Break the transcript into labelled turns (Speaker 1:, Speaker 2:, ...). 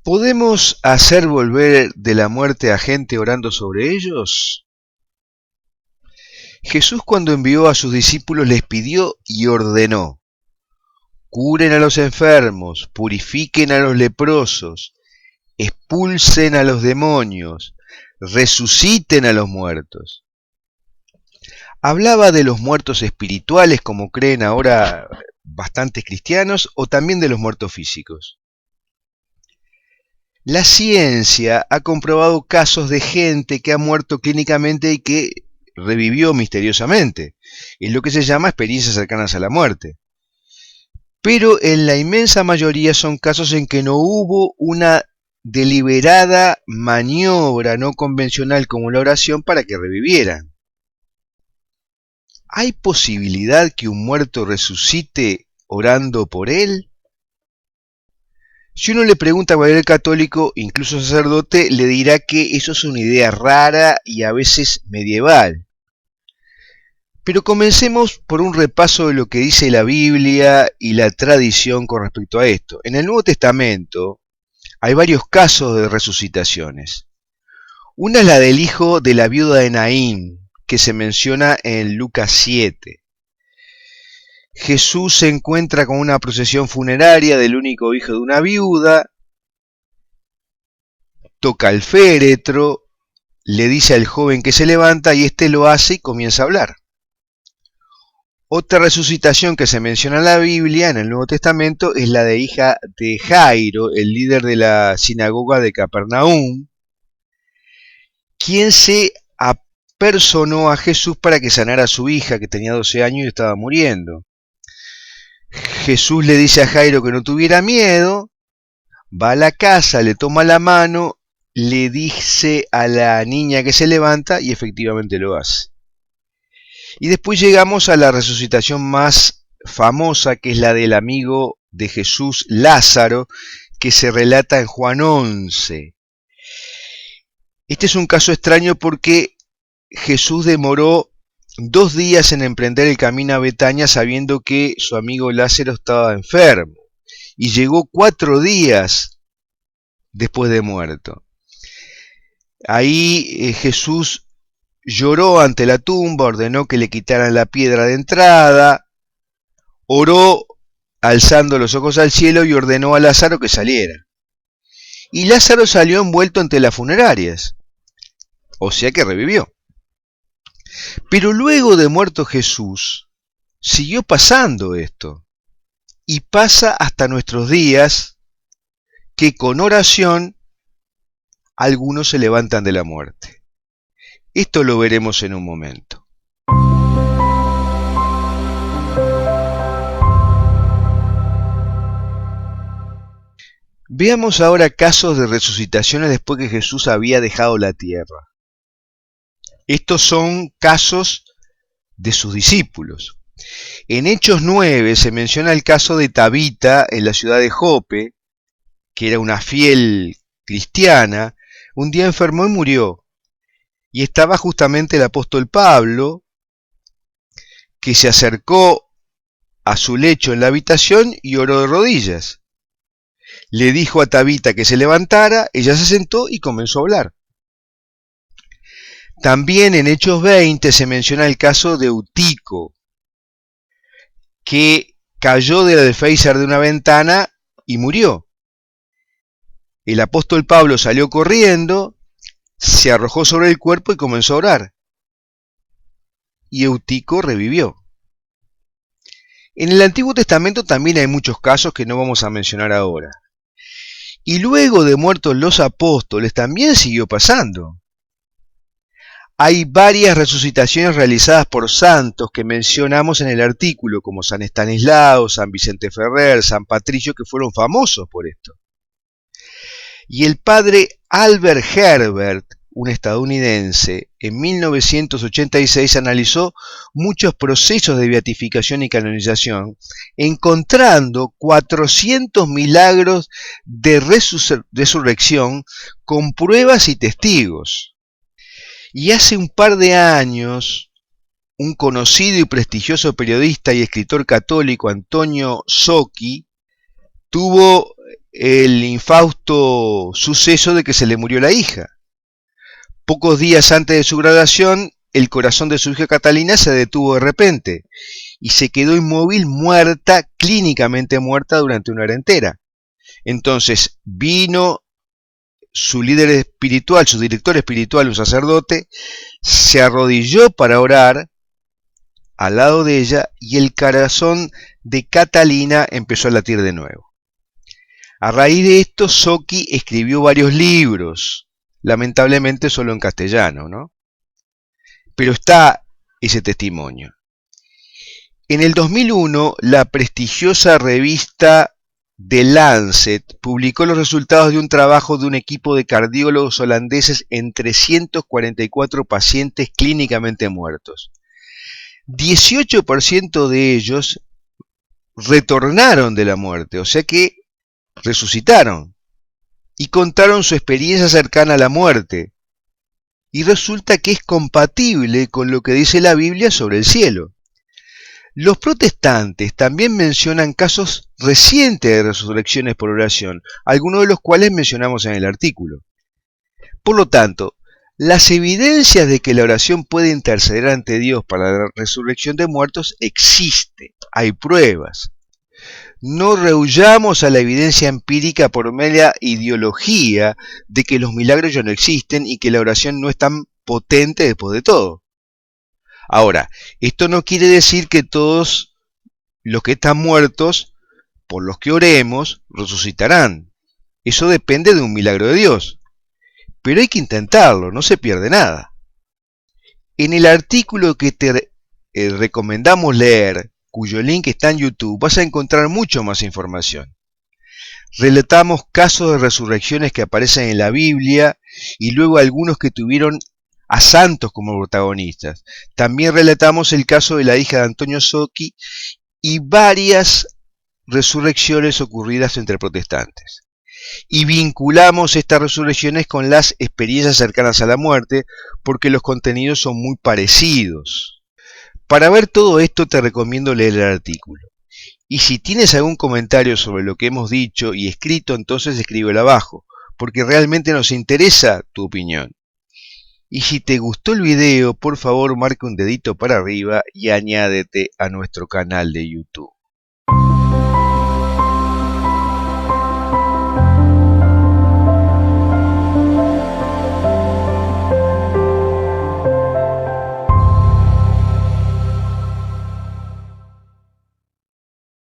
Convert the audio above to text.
Speaker 1: ¿Podemos hacer volver de la muerte a gente orando sobre ellos? Jesús, cuando envió a sus discípulos, les pidió y ordenó: curen a los enfermos, purifiquen a los leprosos, expulsen a los demonios, resuciten a los muertos. Hablaba de los muertos espirituales, como creen ahora bastantes cristianos, o también de los muertos físicos. La ciencia ha comprobado casos de gente que ha muerto clínicamente y que revivió misteriosamente. Es lo que se llama experiencias cercanas a la muerte. Pero en la inmensa mayoría son casos en que no hubo una deliberada maniobra no convencional como la oración para que revivieran. ¿Hay posibilidad que un muerto resucite orando por él? Si uno le pregunta a cualquier católico, incluso sacerdote, le dirá que eso es una idea rara y a veces medieval. Pero comencemos por un repaso de lo que dice la Biblia y la tradición con respecto a esto. En el Nuevo Testamento hay varios casos de resucitaciones. Una es la del hijo de la viuda de Naín, que se menciona en Lucas 7. Jesús se encuentra con una procesión funeraria del único hijo de una viuda, toca el féretro, le dice al joven que se levanta y éste lo hace y comienza a hablar. Otra resucitación que se menciona en la Biblia, en el Nuevo Testamento, es la de hija de Jairo, el líder de la sinagoga de Capernaum, quien se apersonó a Jesús para que sanara a su hija, que tenía 12 años y estaba muriendo. Jesús le dice a Jairo que no tuviera miedo, va a la casa, le toma la mano, le dice a la niña que se levanta y efectivamente lo hace. Y después llegamos a la resucitación más famosa, que es la del amigo de Jesús, Lázaro, que se relata en Juan 11. Este es un caso extraño porque Jesús demoró 2 días en emprender el camino a Betania sabiendo que su amigo Lázaro estaba enfermo, y llegó 4 días después de muerto. Ahí Jesús lloró ante la tumba, ordenó que le quitaran la piedra de entrada, oró alzando los ojos al cielo y ordenó a Lázaro que saliera. Y Lázaro salió envuelto en telas funerarias, o sea que revivió. Pero luego de muerto Jesús, siguió pasando esto, y pasa hasta nuestros días, que con oración algunos se levantan de la muerte. Esto lo veremos en un momento. Veamos ahora casos de resucitaciones después que Jesús había dejado la tierra. Estos son casos de sus discípulos. En Hechos 9 se menciona el caso de Tabita en la ciudad de Jope, que era una fiel cristiana. Un día enfermó y murió. Y estaba justamente el apóstol Pablo, que se acercó a su lecho en la habitación y oró de rodillas. Le dijo a Tabita que se levantara, ella se sentó y comenzó a hablar. También en Hechos 20 se menciona el caso de Eutico, que cayó del alféizar de una ventana y murió. El apóstol Pablo salió corriendo, se arrojó sobre el cuerpo y comenzó a orar. Y Eutico revivió. En el Antiguo Testamento también hay muchos casos que no vamos a mencionar ahora. Y luego de muertos los apóstoles también siguió pasando. Hay varias resucitaciones realizadas por santos que mencionamos en el artículo, como San Estanislao, San Vicente Ferrer, San Patricio, que fueron famosos por esto. Y el padre Albert Herbert, un estadounidense, en 1986 analizó muchos procesos de beatificación y canonización, encontrando 400 milagros de resurrección con pruebas y testigos. Y hace un par de años, un conocido y prestigioso periodista y escritor católico, Antonio Socchi, tuvo el infausto suceso de que se le murió la hija. Pocos días antes de su graduación, el corazón de su hija Catalina se detuvo de repente y se quedó inmóvil, muerta, clínicamente muerta durante una hora entera. Entonces vino su líder espiritual, su director espiritual, un sacerdote, se arrodilló para orar al lado de ella y el corazón de Catalina empezó a latir de nuevo. A raíz de esto, Szoki escribió varios libros, lamentablemente solo en castellano, ¿no? Pero está ese testimonio. En el 2001, la prestigiosa revista The Lancet publicó los resultados de un trabajo de un equipo de cardiólogos holandeses en 344 pacientes clínicamente muertos. 18% de ellos retornaron de la muerte, o sea que resucitaron y contaron su experiencia cercana a la muerte. Y resulta que es compatible con lo que dice la Biblia sobre el cielo. Los protestantes también mencionan casos recientes de resurrecciones por oración, algunos de los cuales mencionamos en el artículo. Por lo tanto, las evidencias de que la oración puede interceder ante Dios para la resurrección de muertos existen, hay pruebas. No rehuyamos a la evidencia empírica por mera ideología de que los milagros ya no existen y que la oración no es tan potente después de todo. Ahora, esto no quiere decir que todos los que están muertos, por los que oremos, resucitarán. Eso depende de un milagro de Dios. Pero hay que intentarlo, no se pierde nada. En el artículo que te recomendamos leer, cuyo link está en YouTube, vas a encontrar mucho más información. Relatamos casos de resurrecciones que aparecen en la Biblia y luego algunos que tuvieron a santos como protagonistas. También relatamos el caso de la hija de Antonio Szoki y varias resurrecciones ocurridas entre protestantes. Y vinculamos estas resurrecciones con las experiencias cercanas a la muerte porque los contenidos son muy parecidos. Para ver todo esto te recomiendo leer el artículo. Y si tienes algún comentario sobre lo que hemos dicho y escrito, entonces escríbelo abajo, porque realmente nos interesa tu opinión. Y si te gustó el video, por favor marca un dedito para arriba y añádete a nuestro canal de YouTube.